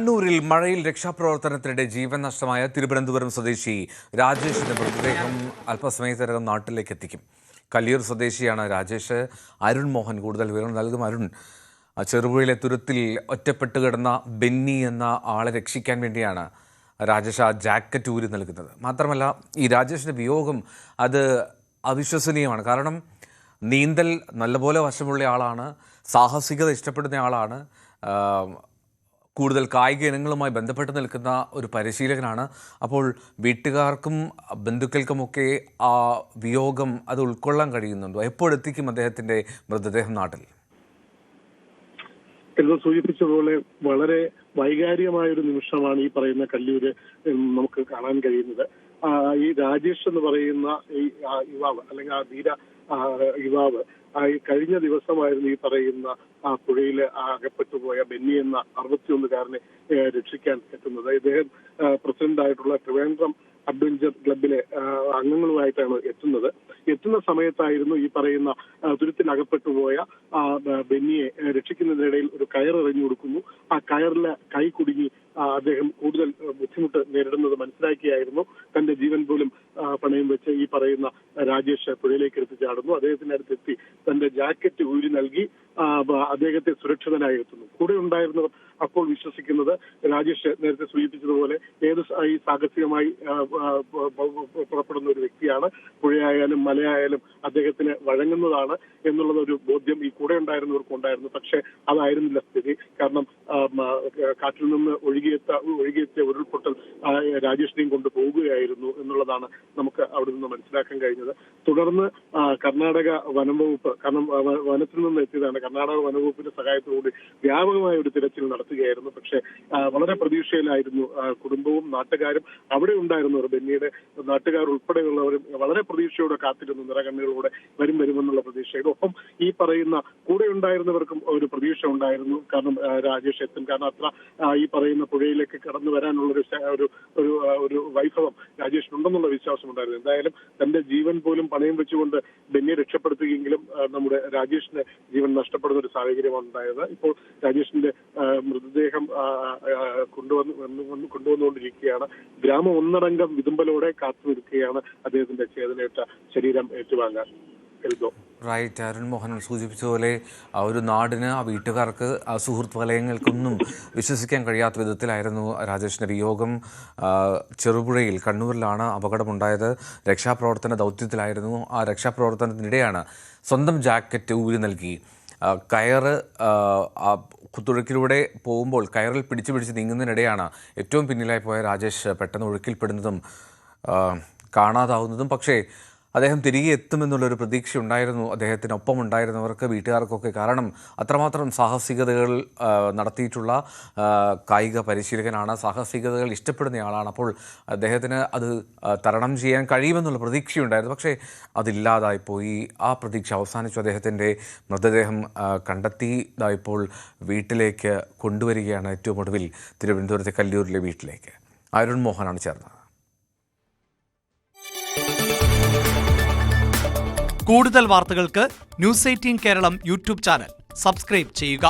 കണ്ണൂരിൽ മഴയിൽ രക്ഷാപ്രവർത്തനത്തിനിടെ ജീവൻ നഷ്ടമായ തിരുവനന്തപുരം സ്വദേശി രാജേഷിന്റെ മൃതദേഹം അല്പസമയത്തിനകം നാട്ടിലേക്ക് എത്തിക്കും. കല്ലിയൂർ സ്വദേശിയാണ് രാജേഷ്. അരുൺ മോഹൻ കൂടുതൽ വിവരം നൽകും. അരുൺ, ചെറുപുഴയിലെ തുരുത്തിൽ ഒറ്റപ്പെട്ട് കിടന്ന ബെന്നി എന്ന ആളെ രക്ഷിക്കാൻ വേണ്ടിയാണ് രാജേഷ് ആ ജാക്കറ്റ് ഊരി നൽകുന്നത്. മാത്രമല്ല, ഈ രാജേഷിന്റെ വിയോഗം അത് അവിശ്വസനീയമാണ്. കാരണം നീന്തൽ നല്ലപോലെ വശമുള്ള ആളാണ്, സാഹസികത ഇഷ്ടപ്പെടുന്ന ആളാണ്, കൂടുതൽ കായിക ഇനങ്ങളുമായി ബന്ധപ്പെട്ട് നിൽക്കുന്ന ഒരു പരിശീലകനാണ്. അപ്പോൾ വീട്ടുകാർക്കും ബന്ധുക്കൾക്കുമൊക്കെ ആ വിയോഗം അത് ഉൾക്കൊള്ളാൻ കഴിയുന്നുണ്ടോ? എപ്പോഴെത്തിക്കും അദ്ദേഹത്തിൻ്റെ മൃതദേഹം നാട്ടിൽ? എന്ന് സൂചിപ്പിച്ചതുപോലെ വളരെ വൈകാരികമായൊരു നിമിഷമാണ് ഈ പറയുന്ന കല്ലൂര് നമുക്ക് കാണാൻ കഴിയുന്നത്. ഈ രാജേഷ് എന്ന് പറയുന്ന ഈ യുവാവ്, അല്ലെങ്കിൽ ആ ധീര യുവാവ് കഴിഞ്ഞ ദിവസമായിരുന്നു ഈ പറയുന്ന പുഴയിൽ അകപ്പെട്ടുപോയ ബെന്നി എന്ന 61-കാരനെ രക്ഷിക്കാൻ എത്തുന്നത്. ഇദ്ദേഹം പ്രസിഡന്റായിട്ടുള്ള ട്രിവാൻഡ്രം അഡ്വഞ്ചർ ക്ലബിലെ അംഗങ്ങളുമായിട്ടാണ് എത്തുന്ന സമയത്തായിരുന്നു ഈ പറയുന്ന തുരുത്തിൽ അകപ്പെട്ടുപോയ ബെന്നിയെ രക്ഷിക്കുന്നതിനിടയിൽ ഒരു കയറെറിഞ്ഞു കൊടുക്കുന്നു. ആ കയറിലെ കൈ കുടുങ്ങി അദ്ദേഹം കൂടുതൽ ബുദ്ധിമുട്ട് നേരിടുന്നത് മനസ്സിലാക്കിയായിരുന്നു തന്റെ ജീവൻ പോലും പണയം വെച്ച് ഈ പറയുന്ന രാജേഷ് പുഴയിലേക്ക് എടുത്ത് ചാടുന്നു. അദ്ദേഹത്തിന്റെ അടുത്തെത്തി തന്റെ ജാക്കറ്റ് ഊരി നൽകി അദ്ദേഹത്തെ സുരക്ഷിതനായി എത്തുന്നു. കൂടെ ഉണ്ടായിരുന്നവർ അപ്പോൾ വിശ്വസിക്കുന്നത് രാജേഷ് നേരത്തെ സൂചിപ്പിച്ചതുപോലെ ഈ സാഹസികമായി പുറപ്പെടുന്ന ഒരു വ്യക്തിയാണ്, പുഴയായാലും മലയായാലും അദ്ദേഹത്തിന് വഴങ്ങുന്നതാണ് എന്നുള്ളത് ഒരു ബോധ്യം ഈ കൂടെ ഉണ്ടായിരുന്നവർക്ക് ഉണ്ടായിരുന്നു. പക്ഷെ അതായിരുന്നില്ല സ്ഥിതി. കാരണം കാറ്റിൽ നിന്ന് ഒഴുകിയെത്തിയ ഉരുൾപൊട്ടൽ രാജേഷിനെയും കൊണ്ട് പോവുകയായിരുന്നു എന്നുള്ളതാണ് നമുക്ക് അവിടെ നിന്ന് മനസ്സിലാക്കാൻ കഴിഞ്ഞത്. തുടർന്ന് കർണാടക വനം വകുപ്പ്, കാരണം വനത്തിൽ നിന്ന് എത്തിയതാണ്, കർണാടക വനവകുപ്പിന്റെ സഹായത്തോടുകൂടി വ്യാപകമായ ഒരു തിരച്ചിൽ നടത്തുകയായിരുന്നു. പക്ഷെ വളരെ പ്രതീക്ഷയിലായിരുന്നു കുടുംബവും നാട്ടുകാരും അവിടെ ഉണ്ടായിരുന്നവർ. ബെന്നിയുടെ നാട്ടുകാർ ഉൾപ്പെടെയുള്ളവരും വളരെ പ്രതീക്ഷയോടെ കാത്തിരുന്നു, നിറകണ്ണുകളോടെ വരുമെന്നുള്ള പ്രതീക്ഷയുടെ. ഒപ്പം ഈ പറയുന്ന കൂടെ ഉണ്ടായിരുന്നവർക്കും ഒരു പ്രതീക്ഷ ഉണ്ടായിരുന്നു. കാരണം രാജേഷ് എത്തും, കാരണം അത്ര ഈ പറയുന്ന പുഴയിലേക്ക് കടന്നു വരാനുള്ള ഒരു വൈഭവം രാജേഷിനുണ്ടെന്നുള്ള വിശ്വാസം ഉണ്ടായിരുന്നു. എന്തായാലും തന്റെ ജീവൻ പോലും പണയം വെച്ചുകൊണ്ട് ബെന്നിയെ രക്ഷപ്പെടുത്തുകയെങ്കിലും നമ്മുടെ രാജേഷിന് ജീവൻ നഷ്ടപ്പെടുന്ന ഒരു സാഹചര്യമാണ് ഉണ്ടായത്. ഇപ്പോൾ രാജേഷിന്റെ മൃതദേഹം കൊണ്ടുവന്നുകൊണ്ടിരിക്കുകയാണ്. ഗ്രാമം ഒന്നടങ്കം വിതുമ്പലോടെ കാത്തു നിൽക്കുകയാണ് അദ്ദേഹത്തിന്റെ ചേതനയേറ്റ ശരീരം ഏറ്റുവാങ്ങാൻ. റൈറ്റ്, അരുൺ മോഹൻ സൂചിപ്പിച്ചതുപോലെ ആ ഒരു നാടിന്, ആ വീട്ടുകാർക്ക്, ആ സുഹൃത്ത് വലയങ്ങൾക്കൊന്നും വിശ്വസിക്കാൻ കഴിയാത്ത വിധത്തിലായിരുന്നു രാജേഷിൻ്റെ വിയോഗം. ചെറുപുഴയിൽ, കണ്ണൂരിലാണ് അപകടമുണ്ടായത്. രക്ഷാപ്രവർത്തന ദൗത്യത്തിലായിരുന്നു. ആ രക്ഷാപ്രവർത്തനത്തിനിടെയാണ് സ്വന്തം ജാക്കറ്റ് ഊരി നൽകി കയറ് തുഴക്കിലൂടെ പോകുമ്പോൾ കയറിൽ പിടിച്ച് നീങ്ങുന്നതിനിടെയാണ് ഏറ്റവും പിന്നിലായി പോയ രാജേഷ് പെട്ടെന്ന് ഒഴുക്കിൽപ്പെടുന്നതും കാണാതാവുന്നതും. പക്ഷേ അദ്ദേഹം തിരികെ എത്തുമെന്നുള്ളൊരു പ്രതീക്ഷ ഉണ്ടായിരുന്നു അദ്ദേഹത്തിനൊപ്പം ഉണ്ടായിരുന്നവർക്ക്, വീട്ടുകാർക്കൊക്കെ. കാരണം അത്രമാത്രം സാഹസികതകൾ നടത്തിയിട്ടുള്ള കായിക പരിശീലകനാണ്, സാഹസികതകൾ ഇഷ്ടപ്പെടുന്നയാളാണ്. അപ്പോൾ അദ്ദേഹത്തിന് അത് തരണം ചെയ്യാൻ കഴിയുമെന്നുള്ള പ്രതീക്ഷയുണ്ടായിരുന്നു. പക്ഷേ അതില്ലാതായിപ്പോയി. ആ പ്രതീക്ഷ അവസാനിച്ചു. അദ്ദേഹത്തിൻ്റെ മൃതദേഹം കണ്ടെത്തിയതായിപ്പോൾ വീട്ടിലേക്ക് കൊണ്ടുവരികയാണ്. ഏറ്റവും ഒടുവിൽ തിരുവനന്തപുരത്തെ കല്ലൂരിലെ വീട്ടിലേക്ക് അരുൺ മോഹനാണ് ചേർന്നത്. കൂടുതൽ വാർത്തകൾക്ക് news 18 Keralam YouTube channel subscribe ചെയ്യുക.